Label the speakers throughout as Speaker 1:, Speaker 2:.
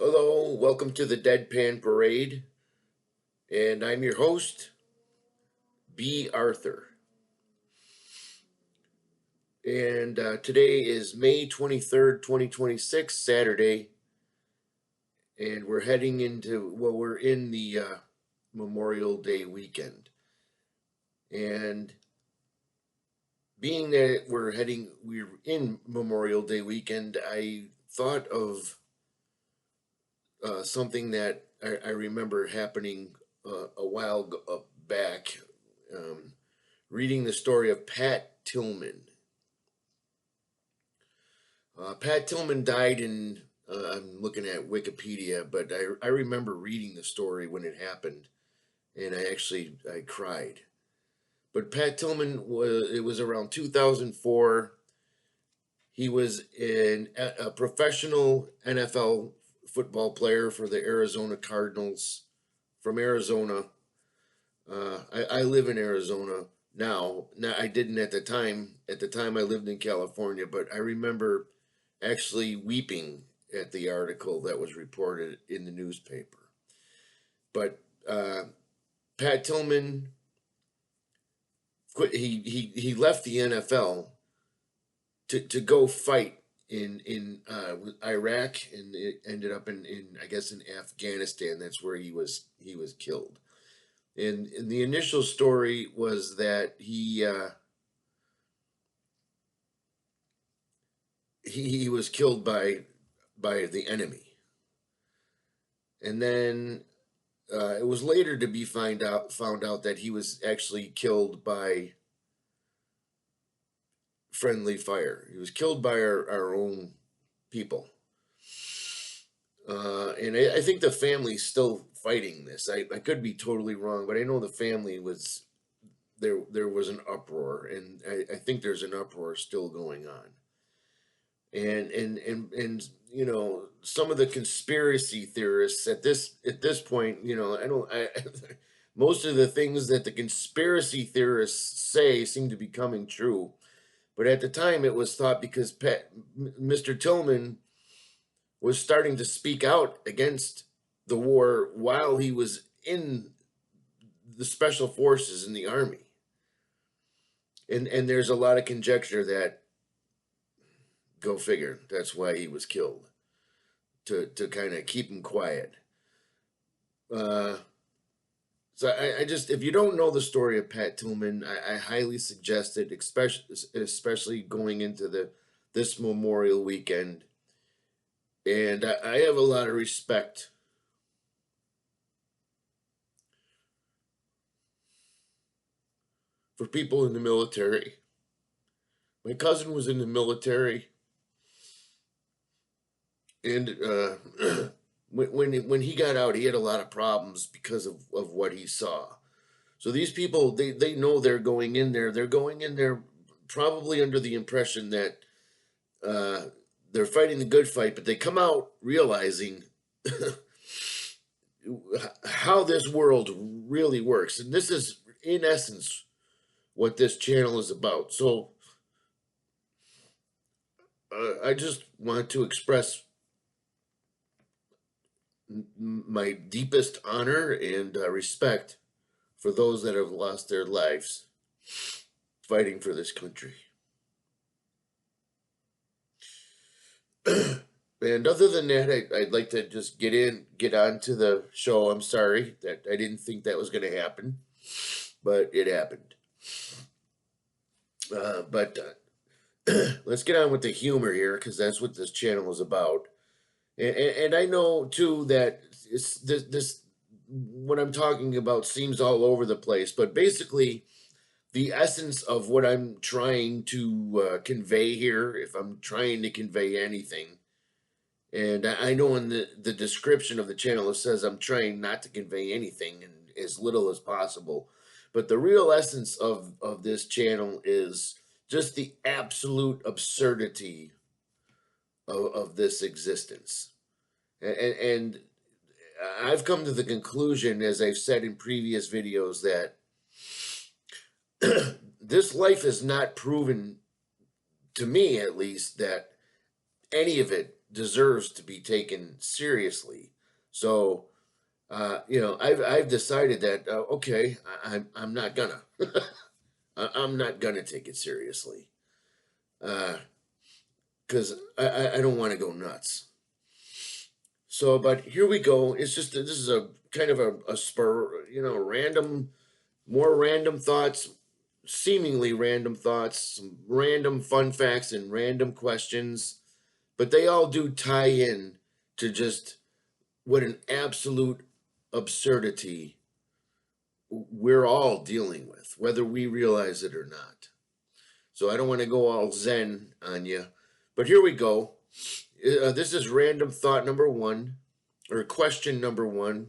Speaker 1: Hello, welcome to the Deadpan Parade, and I'm your host, B. Arthur. And today is May 23rd, 2026, Saturday, and we're in the Memorial Day weekend. And being that we're in Memorial Day weekend, I thought of something that I remember happening a while back, reading the story of Pat Tillman. Pat Tillman died I'm looking at Wikipedia, but I remember reading the story when it happened, and I cried. But Pat Tillman it was around 2004. He was a professional NFL football player for the Arizona Cardinals from Arizona. I live in Arizona now. Now I didn't at the time. At the time I lived in California, but I remember actually weeping at the article that was reported in the newspaper. But Pat Tillman quit. He left the NFL to go fight in Iraq, and it ended up in I guess in Afghanistan. That's where he was killed. And the initial story was that he was killed by the enemy, and then it was later to be found out that he was actually killed by friendly fire. He was killed by our own people. And I think the family's still fighting this. I could be totally wrong, but I know the family was there was an uproar, and I think there's an uproar still going on. And you know, some of the conspiracy theorists at this point, you know, I most of the things that the conspiracy theorists say seem to be coming true. But at the time, it was thought because Mr. Tillman was starting to speak out against the war while he was in the special forces in the army. And there's a lot of conjecture that, go figure, that's why he was killed, to kind of keep him quiet. So I just, if you don't know the story of Pat Tillman, I highly suggest it, especially going into this Memorial weekend. And I have a lot of respect for people in the military. My cousin was in the military, and when he got out, he had a lot of problems because of what he saw. So these people, they know they're going in there. They're going in there probably under the impression that they're fighting the good fight, but they come out realizing how this world really works. And this is, in essence, what this channel is about. So I just want to express my deepest honor and respect for those that have lost their lives fighting for this country. And other than that, I'd like to just get on to the show. I'm sorry that I didn't think that was going to happen, but it happened. But let's get on with the humor here, because that's what this channel is about. And I know too that this what I'm talking about seems all over the place, but basically the essence of what I'm trying to convey here, if I'm trying to convey anything, and I know in the description of the channel it says I'm trying not to convey anything and as little as possible, but the real essence of this channel is just the absolute absurdity of this existence. And I've come to the conclusion, as I've said in previous videos, that this life has not proven, to me at least, that any of it deserves to be taken seriously. So, I've decided that okay, I'm not gonna, I'm not gonna take it seriously, because I don't want to go nuts. So, but here we go. It's just this is a kind of a spur, random, more random thoughts, seemingly random thoughts, some random fun facts, and random questions, but they all do tie in to just what an absolute absurdity we're all dealing with, whether we realize it or not. So I don't want to go all zen on you, but here we go. This is random thought number one, or question number one.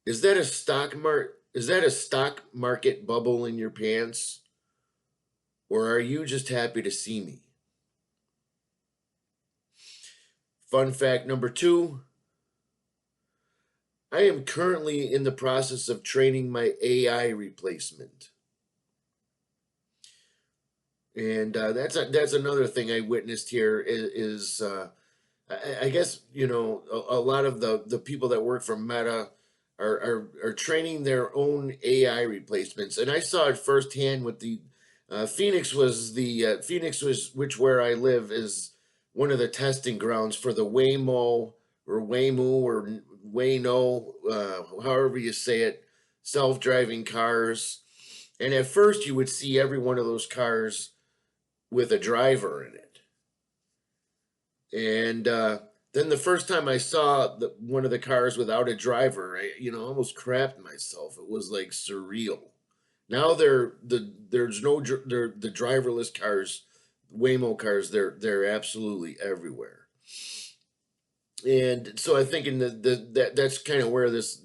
Speaker 1: Is that a stock market bubble in your pants, or are you just happy to see me? Fun fact number two. I am currently in the process of training my AI replacement. And that's another thing I witnessed here is I guess a lot of the people that work for Meta are training their own AI replacements, and I saw it firsthand with the Phoenix was which where I live is one of the testing grounds for the Waymo or Wayno, however you say it, self-driving cars. And at first, you would see every one of those cars with a driver in it. And then the first time I saw one of the cars without a driver, I almost crapped myself. It was like surreal. Now there's no the driverless cars, Waymo cars. They're absolutely everywhere. And so I think that's kind of where this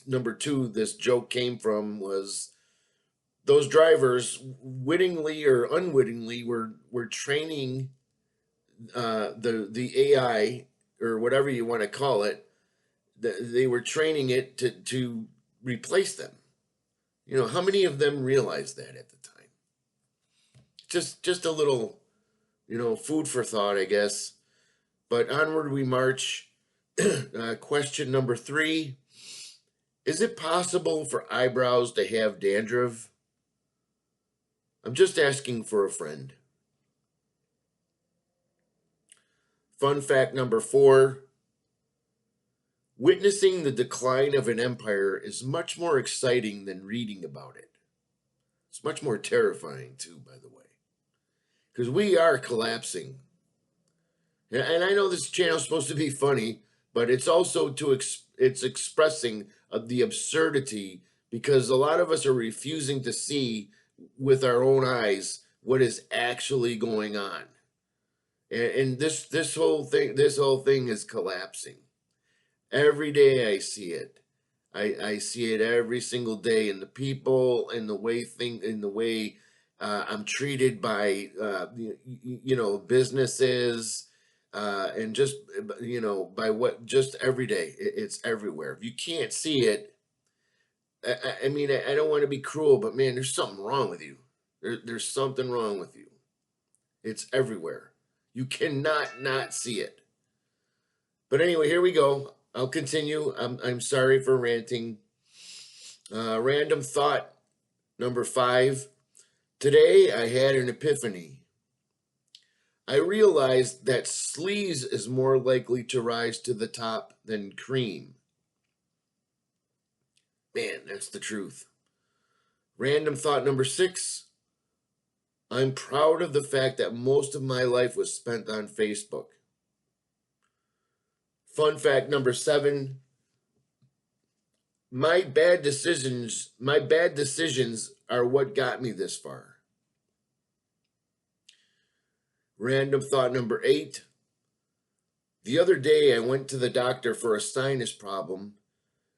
Speaker 1: number two, this joke came from, was those drivers wittingly or unwittingly were training the AI or whatever you want to call it. They were training it to replace them. How many of them realized that at the time? Just a little, food for thought, I guess. But onward we march. Question number three. Is it possible for eyebrows to have dandruff? I'm just asking for a friend. Fun fact number four. Witnessing the decline of an empire is much more exciting than reading about it. It's much more terrifying, too, by the way, because we are collapsing. And I know this channel is supposed to be funny, but it's also it's expressing the absurdity, because a lot of us are refusing to see with our own eyes what is actually going on. And this whole thing is collapsing. Every day I see it. I see it every single day in the people and the way I'm treated by businesses, and just by what, just every day it's everywhere. If you can't see it, I mean, I don't want to be cruel, but man, there's something wrong with you. There's something wrong with you. It's everywhere. You cannot not see it. But anyway, here we go. I'll continue. I'm sorry for ranting. Random thought number five. Today I had an epiphany. I realized that sleaze is more likely to rise to the top than cream. Man, that's the truth. Random thought number six. I'm proud of the fact that most of my life was spent on Facebook. Fun fact number seven. My bad decisions are what got me this far. Random thought number eight. The other day I went to the doctor for a sinus problem,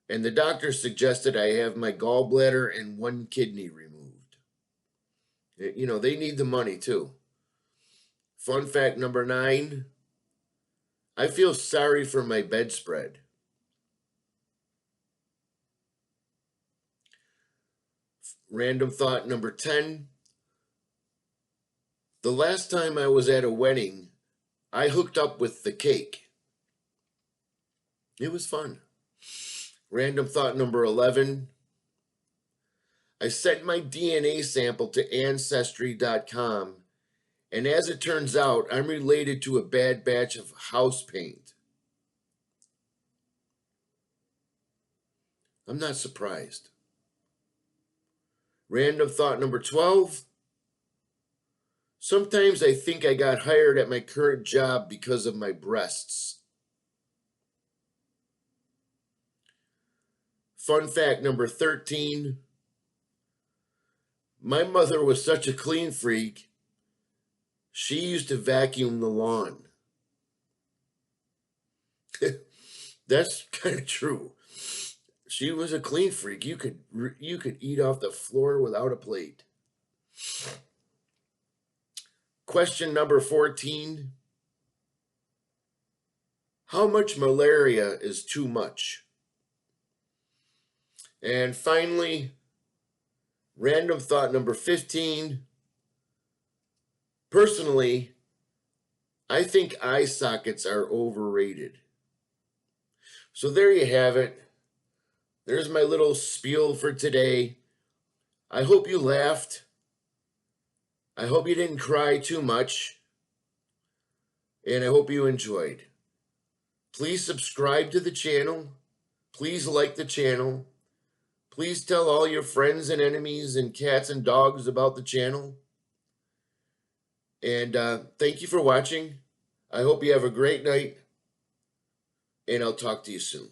Speaker 1: and the doctor suggested I have my gallbladder and one kidney removed. They need the money too. Fun fact number nine. I feel sorry for my bedspread. Random thought number 10. The last time I was at a wedding, I hooked up with the cake. It was fun. Random thought number 11. I sent my DNA sample to Ancestry.com, and as it turns out, I'm related to a bad batch of house paint. I'm not surprised. Random thought number 12. Sometimes I think I got hired at my current job because of my breasts. Fun fact number 13. My mother was such a clean freak, she used to vacuum the lawn. That's kind of true. She was a clean freak. You could eat off the floor without a plate. Question number 14. How much malaria is too much? And finally, random thought number 15. Personally, I think eye sockets are overrated. So there you have it. There's my little spiel for today. I hope you laughed. I hope you didn't cry too much. And I hope you enjoyed. Please subscribe to the channel. Please like the channel. Please tell all your friends and enemies and cats and dogs about the channel. And thank you for watching. I hope you have a great night. And I'll talk to you soon.